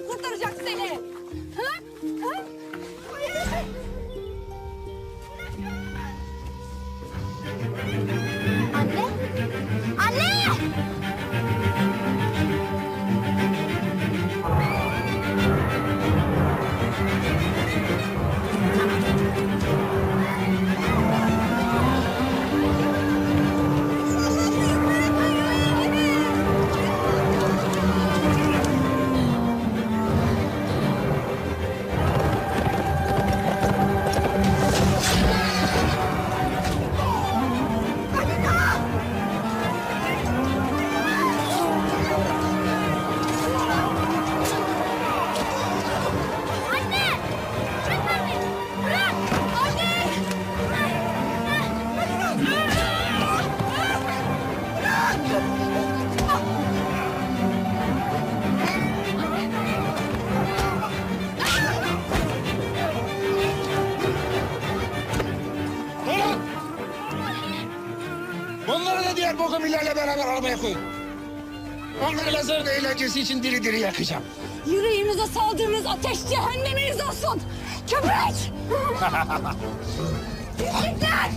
kurtaracak seni. Ha? Ha? Hayır. Anne! Anne! Onları da diğer bogomillerle beraber arabaya koyun. Onları lazerin eğlencesi için diri diri yakacağım. Yüreğimize saldığınız ateş cehenneminiz olsun. Köpek! Pislikler!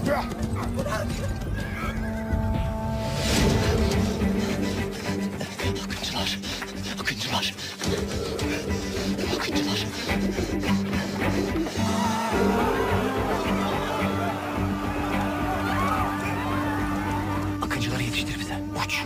Akıncılar, akıncılar. Akıncılar. Akıncıları yetiştir bize. Uç.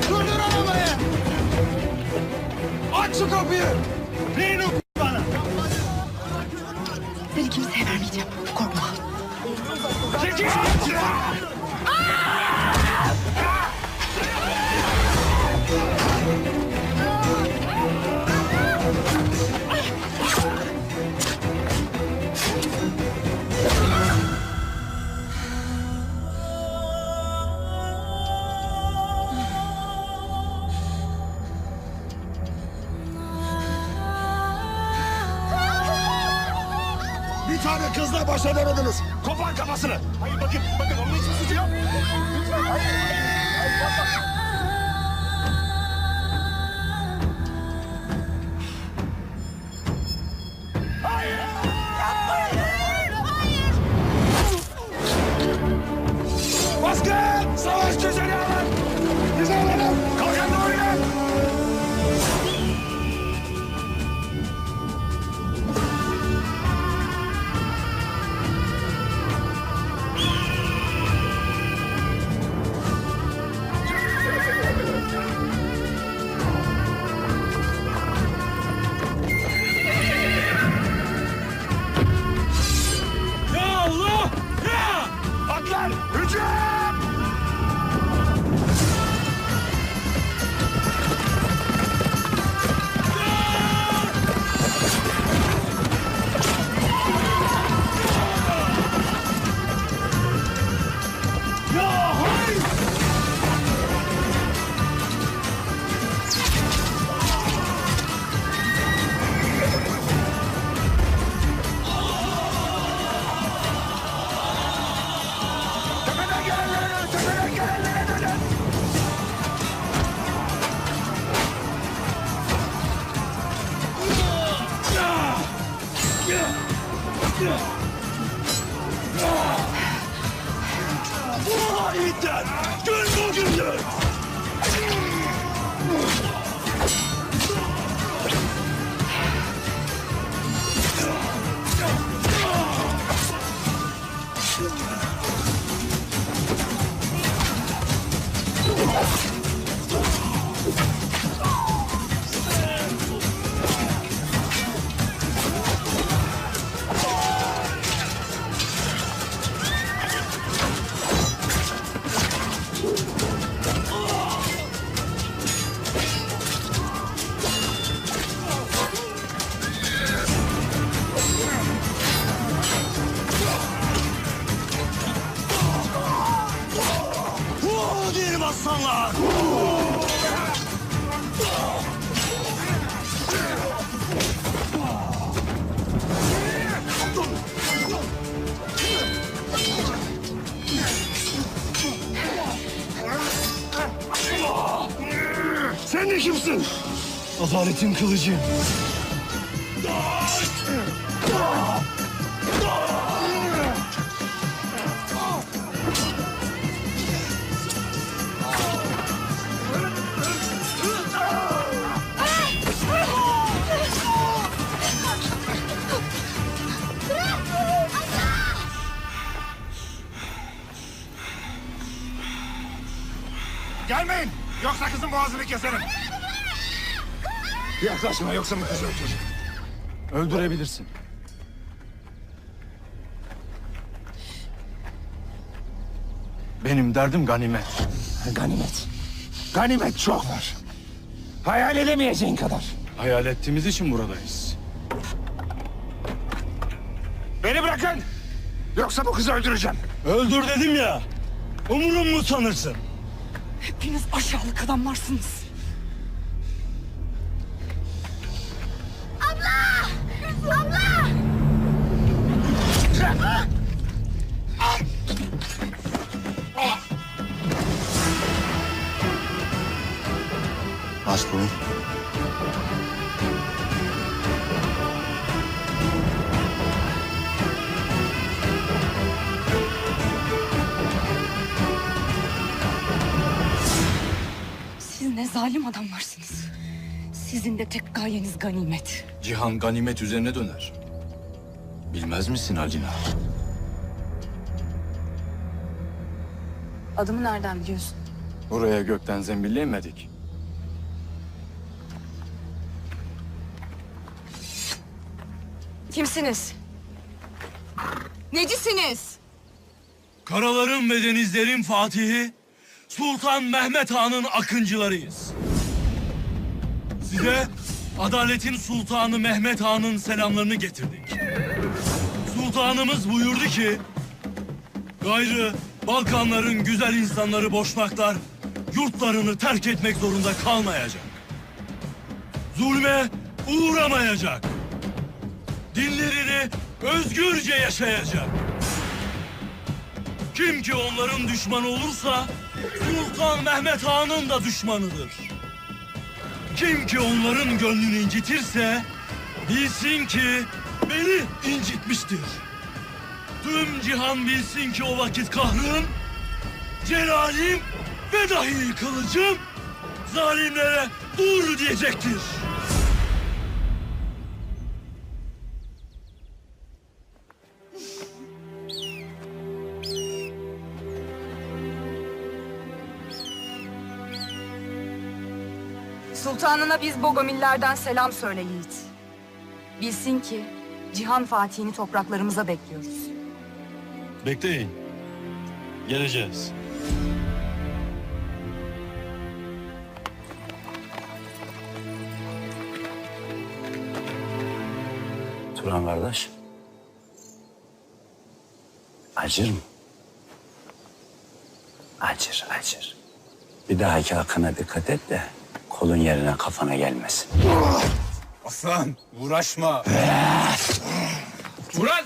Durdur arabayı! Aç şu kapıyı! Neyin o bana? Seni kimseye vermeyeceğim. Korkma. Çekil! Bir tane kızla baş edemediniz. Kopar kafasını. Hayır bakın, bakın onun hiçbir suçu yok. Lütfen, hayır, hayır, yapma. Hayır, yapmayın. Hayır. Baskın! Savaş düzeni alın. Bizi alalım. Kalkan doğru gel. Sen de kimsin? Adaletin kılıcıyım. Gelmeyin. Yoksa kızın boğazını keserim. Yaklaşma yoksa bu kızı öldür. Öldürebilirsin. Benim derdim ganimet. Ganimet. Ganimet çok var. Hayal edemeyeceğin kadar. Hayal ettiğimiz için buradayız. Beni bırakın. Yoksa bu kızı öldüreceğim. Öldür dedim ya. Umurum mu sanırsın? Hepiniz aşağılık adamlarsınız. Abla! Abla! Aç bunu. Siz ne zalim adamlarsınız. Sizin de tek gayeniz ganimet. Cihan ganimet üzerine döner. Bilmez misin Alina? Adımı nereden biliyorsun? Buraya gökten zembille inmedik. Kimsiniz? Necisiniz? Karaların ve denizlerin fatihi, Sultan Mehmet Han'ın akıncılarıyız. Size adaletin sultanı Mehmet Han'ın selamlarını getirdik. Sultanımız buyurdu ki, gayrı Balkanların güzel insanları boşnaklar yurtlarını terk etmek zorunda kalmayacak. Zulme uğramayacak. Dinlerini özgürce yaşayacak. Kim ki onların düşmanı olursa Sultan Mehmet Han'ın da düşmanıdır. Kim ki onların gönlünü incitirse bilsin ki beni incitmiştir. Tüm cihan bilsin ki o vakit kahrım, celalim ve dahi kılıcım zalimlere dur diyecektir. Sultanına biz Bogomillerden selam söyle yiğit. Bilsin ki Cihan Fatih'ini topraklarımıza bekliyoruz. Bekleyin. Geleceğiz. Turan kardeş. Acır mı? Acır, acır. Bir dahaki akına dikkat et de kolun yerine kafana gelmesin. Aslan uğraşma. Turan!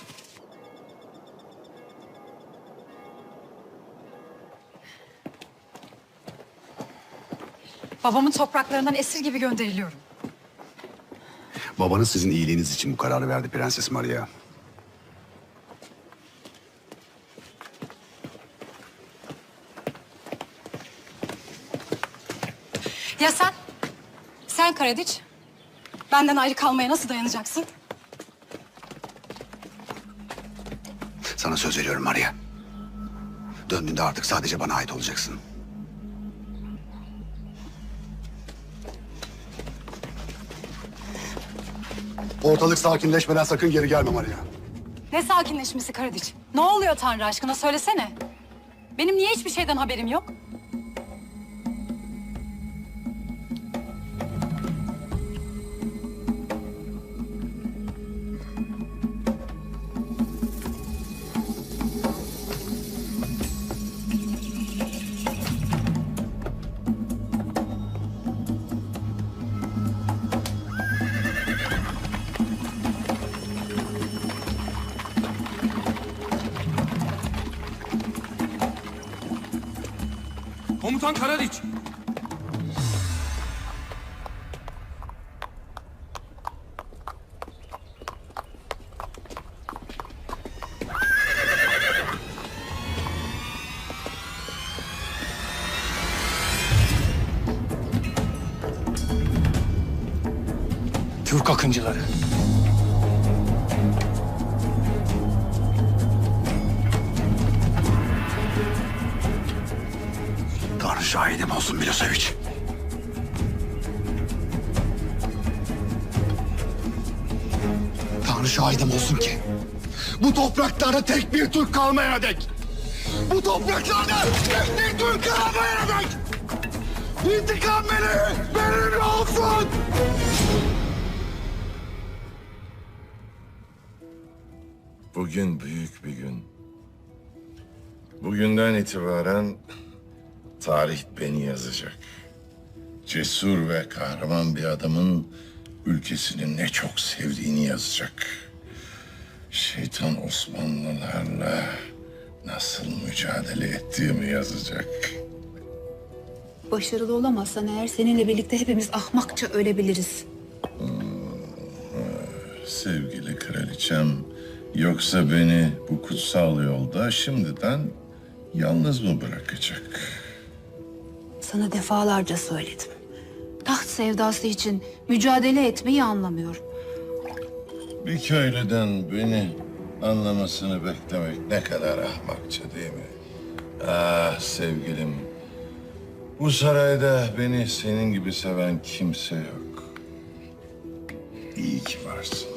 Babamın topraklarından esir gibi gönderiliyorum. Babanız sizin iyiliğiniz için bu kararı verdi Prenses Maria. Ya sen? Sen Karadiç. Benden ayrı kalmaya nasıl dayanacaksın? Sana söz veriyorum Maria. Döndüğünde artık sadece bana ait olacaksın. Ortalık sakinleşmeden sakın geri gelme Maria. Ne sakinleşmesi Karadiç? Ne oluyor Tanrı aşkına söylesene. Benim niye hiçbir şeyden haberim yok? Komutan Karadiç. Türk akıncıları. Tanrı şahidim olsun Milosevic. Tanrı şahidim olsun ki bu topraklarda tek bir Türk kalmayana dek, bu topraklarda tek bir Türk kalmayana dek intikam benimle olsun. Bugün büyük bir gün. Bugünden itibaren tarih beni yazacak. Cesur ve kahraman bir adamın ülkesini ne çok sevdiğini yazacak. Şeytan Osmanlılarla nasıl mücadele ettiğimi yazacak. Başarılı olamazsan eğer seninle birlikte hepimiz ahmakça ölebiliriz. Sevgili kraliçem, yoksa beni bu kutsal yolda şimdiden yalnız mı bırakacak? Sana defalarca söyledim. Taht sevdası için mücadele etmeyi anlamıyorum. Bir köylüden beni anlamasını beklemek ne kadar ahmakça değil mi? Ah sevgilim, bu sarayda beni senin gibi seven kimse yok. İyi ki varsın.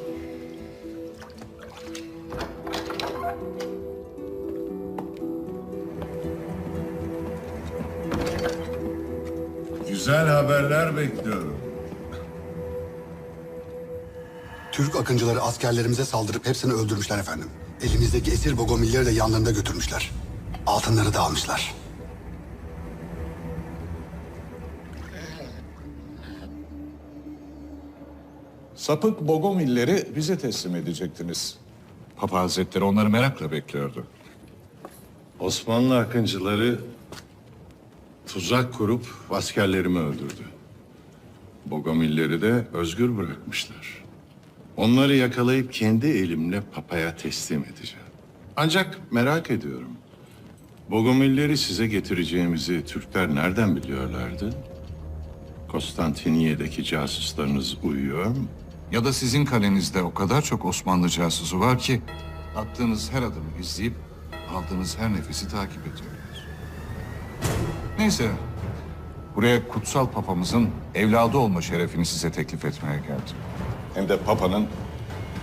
Güzel haberler bekliyorum. Türk akıncıları askerlerimize saldırıp hepsini öldürmüşler efendim. Elimizdeki esir Bogomilleri de yanlarında götürmüşler. Altınları da almışlar. Sapık Bogomilleri bize teslim edecektiniz. Papa Hazretleri onları merakla bekliyordu. Osmanlı akıncıları tuzak kurup askerlerimi öldürdü. Bogomilleri de özgür bırakmışlar. Onları yakalayıp kendi elimle papaya teslim edeceğim. Ancak merak ediyorum. Bogomilleri size getireceğimizi Türkler nereden biliyorlardı? Konstantiniye'deki casuslarınız uyuyor mu? Ya da sizin kalenizde o kadar çok Osmanlı casusu var ki attığınız her adımı izleyip aldığınız her nefesi takip ediyorlar. Neyse, buraya kutsal papamızın evladı olma şerefini size teklif etmeye geldim. Hem de papanın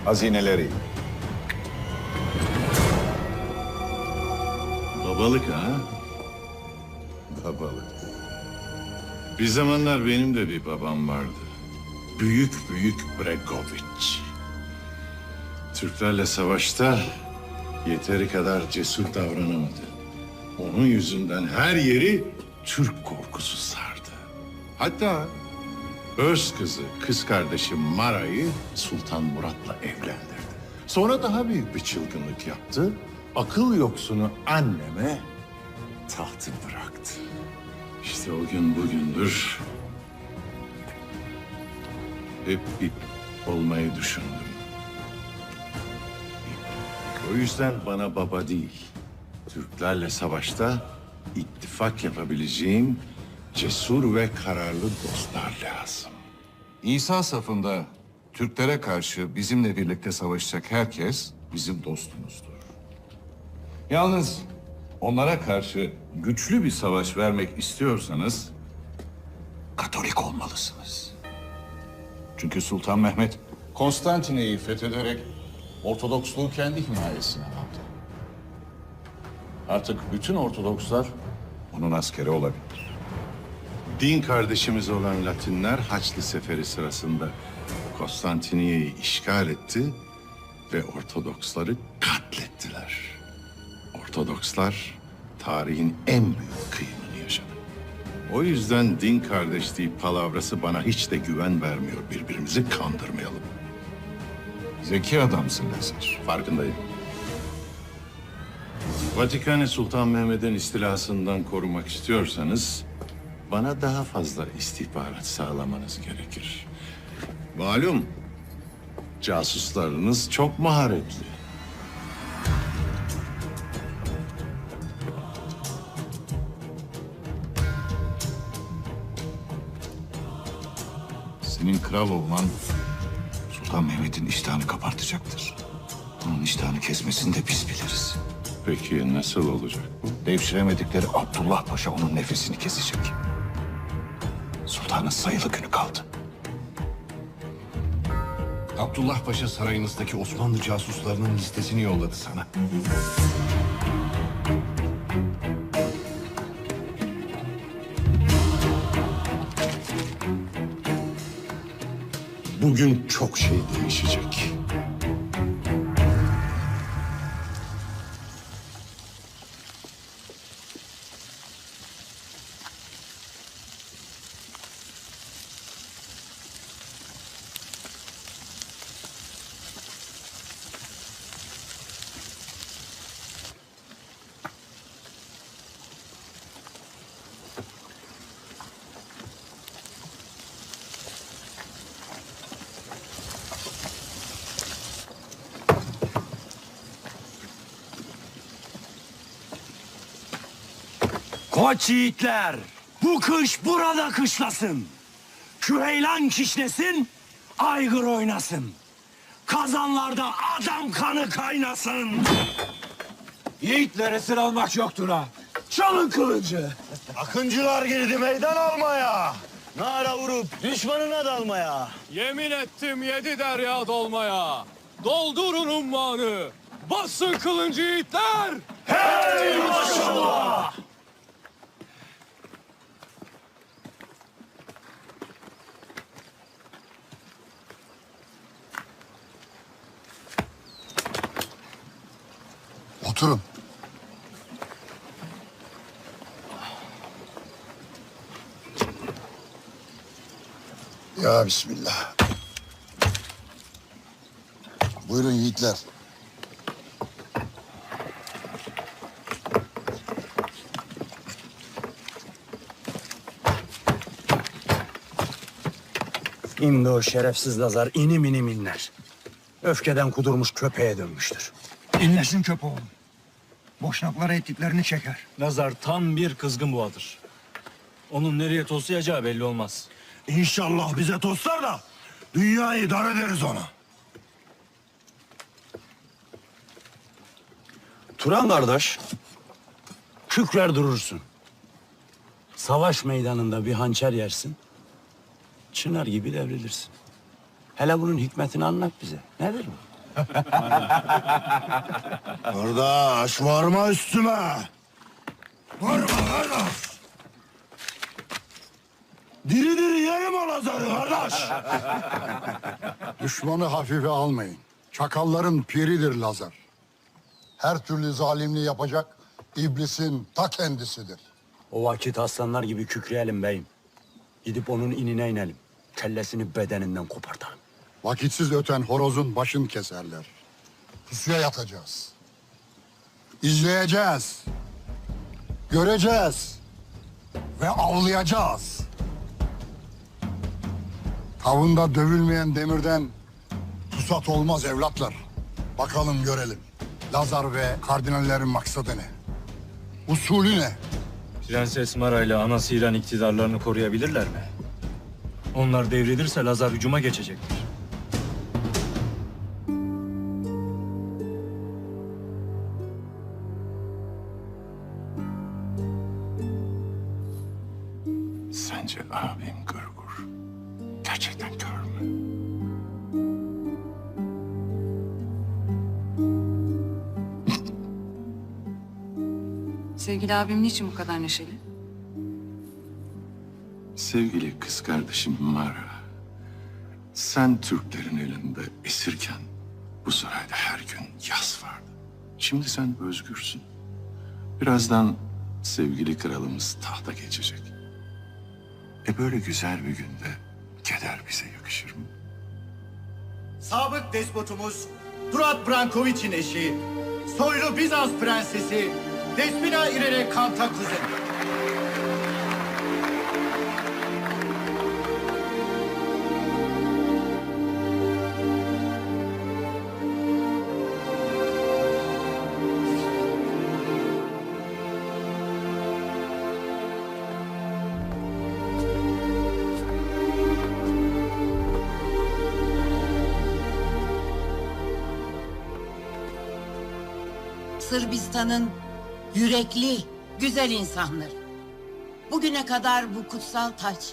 hazineleri. Babalık ha? Babalık. Bir zamanlar benim de bir babam vardı. Büyük Bregoviç. Türklerle savaşta yeteri kadar cesur davranamadı. Onun yüzünden her yeri Türk korkusu sardı. Hatta öz kızı, kız kardeşi Mara'yı Sultan Murat'la evlendirdi. Sonra daha büyük bir çılgınlık yaptı. Akıl yoksunu anneme tahtı bıraktı. İşte o gün bugündür hep ip olmayı düşündüm. O yüzden bana baba değil, Türklerle savaşta ittifak yapabileceğim cesur ve kararlı dostlar lazım. İsa safında Türklere karşı bizimle birlikte savaşacak herkes bizim dostumuzdur. Yalnız onlara karşı güçlü bir savaş vermek istiyorsanız Katolik olmalısınız. Çünkü Sultan Mehmet Konstantinye'yi fethederek Ortodoksluğu kendi himayesine aldı. Artık bütün Ortodokslar onun askeri olabilir. Din kardeşimiz olan Latinler Haçlı Seferi sırasında Konstantiniye'yi işgal etti ve Ortodoksları katlettiler. Ortodokslar tarihin en büyük kıyımını yaşadı. O yüzden din kardeşliği palavrası bana hiç de güven vermiyor. Birbirimizi kandırmayalım. Zeki adamsın Lazar. Farkındayım. Vatikan'ı Sultan Mehmet'in istilasından korumak istiyorsanız bana daha fazla istihbarat sağlamanız gerekir. Malum casuslarınız çok maharetli. Senin kral olman Sultan Mehmet'in iştahını kabartacaktır. Onun iştahını kesmesini de biz biliriz. Peki nasıl olacak bu? Devşiremedikleri Abdullah Paşa onun nefesini kesecek. Sultanın sayılı günü kaldı. Abdullah Paşa sarayınızdaki Osmanlı casuslarının listesini yolladı sana. Bugün çok şey değişecek. Koç yiğitler, bu kış burada kışlasın. Küheylan kişnesin, aygır oynasın. Kazanlarda adam kanı kaynasın. Yiğitlere esir almak yoktur ha. Çalın kılıcı. Akıncılar girdi meydan almaya. Nara vurup düşmanına dalmaya. Yemin ettim 7 derya dolmaya. Doldurun ummanı. Basın kılıncı yiğitler. Hey maşallah. Oturun. Ya Bismillah. Buyurun yiğitler. İndi o şerefsiz Lazar inim inim inler. Öfkeden kudurmuş köpeğe dönmüştür. İnlesin köpeğim. Boşnaklara ettiklerini çeker. Lazar tam bir kızgın boğadır. Onun nereye toslayacağı belli olmaz. İnşallah bize toslar da dünyayı dar ederiz ona. Turan kardeş, kükrer durursun. Savaş meydanında bir hançer yersin, çınar gibi devrilirsin. Hele bunun hikmetini anlat bize. Nedir bu? Kardeş varma üstüme. Varma kardeş. Diri diri yerim o Lazar'ı kardeş. Düşmanı hafife almayın. Çakalların piridir Lazar. Her türlü zalimliği yapacak iblisin ta kendisidir. O vakit aslanlar gibi kükreyelim beyim. Gidip onun inine inelim. Kellesini bedeninden kopartalım. Vakitsiz öten horozun başını keserler. Pusuya yatacağız. İzleyeceğiz. Göreceğiz. Ve avlayacağız. Tavında dövülmeyen demirden pusat olmaz evlatlar. Bakalım görelim. Lazar ve kardinallerin maksadı ne? Usulü ne? Prenses Mara ile anası İran iktidarlarını koruyabilirler mi? Onlar devrilirse Lazar hücuma geçecektir. Sence abim Gırgur gerçekten kör mü? Sevgili abim niçin bu kadar neşeli? Sevgili kız kardeşim Mara, sen Türklerin elinde esirken bu sarayda her gün yas vardı. Şimdi sen özgürsün. Birazdan sevgili kralımız tahta geçecek. Böyle güzel bir günde keder bize yakışır mı? Sabık despotumuz Durat Brankoviç'in eşi, soylu Bizans prensesi Despina İrene Kantakuz'un. Sırbistan'ın yürekli, güzel insanları. Bugüne kadar bu kutsal taç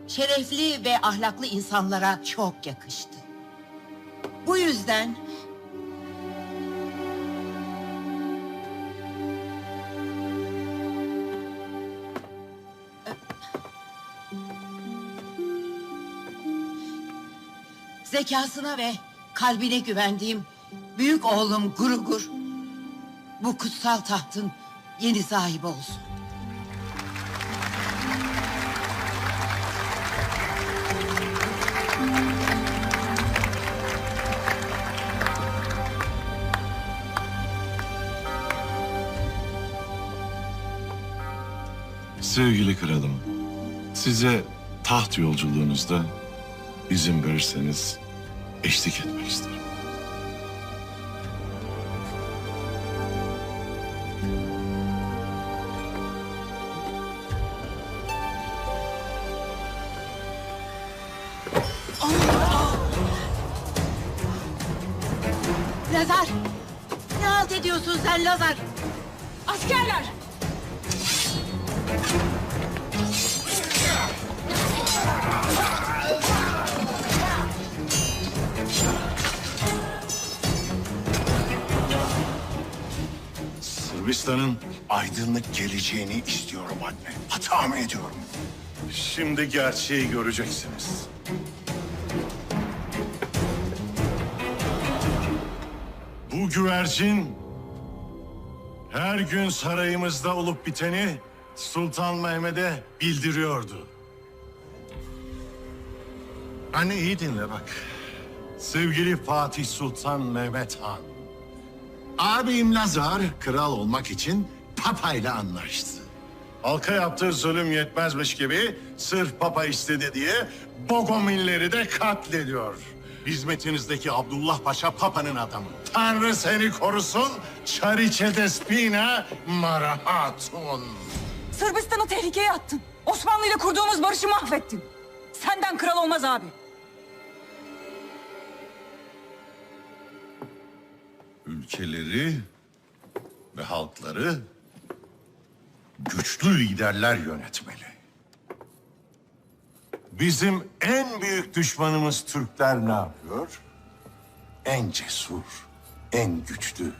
şerefli ve ahlaklı insanlara çok yakıştı. Bu yüzden zekasına ve kalbine güvendiğim büyük oğlum Gurugur bu kutsal tahtın yeni sahibi olsun. Sevgili kralım, size taht yolculuğunuzda izin verirseniz eşlik etmek isterim. Lazar! Ne halt ediyorsun sen Lazar? Askerler! Sırbistan'ın Aydınlık geleceğini istiyorum anne. Hata mı ediyorum? şimdi gerçeği göreceksiniz. Bu güvercin her gün sarayımızda olup biteni Sultan Mehmet'e bildiriyordu. Anne iyi dinle bak. Sevgili Fatih Sultan Mehmet Han. Abim Lazar kral olmak için Papa ile anlaştı. Halka yaptığı zulüm yetmezmiş gibi sırf Papa istedi diye Bogomilleri de katlediyor. Hizmetinizdeki Abdullah Paşa Papa'nın adamı. Tanrı seni korusun, Çariçe Despina Mara Hatun. Sırbistan'ı tehlikeye attın. Osmanlı ile kurduğumuz barışı mahvettin. Senden kral olmaz abi. Ülkeleri ve halkları güçlü liderler yönetmeli. Bizim en büyük düşmanımız Türkler ne yapıyor? En cesur, en güçlü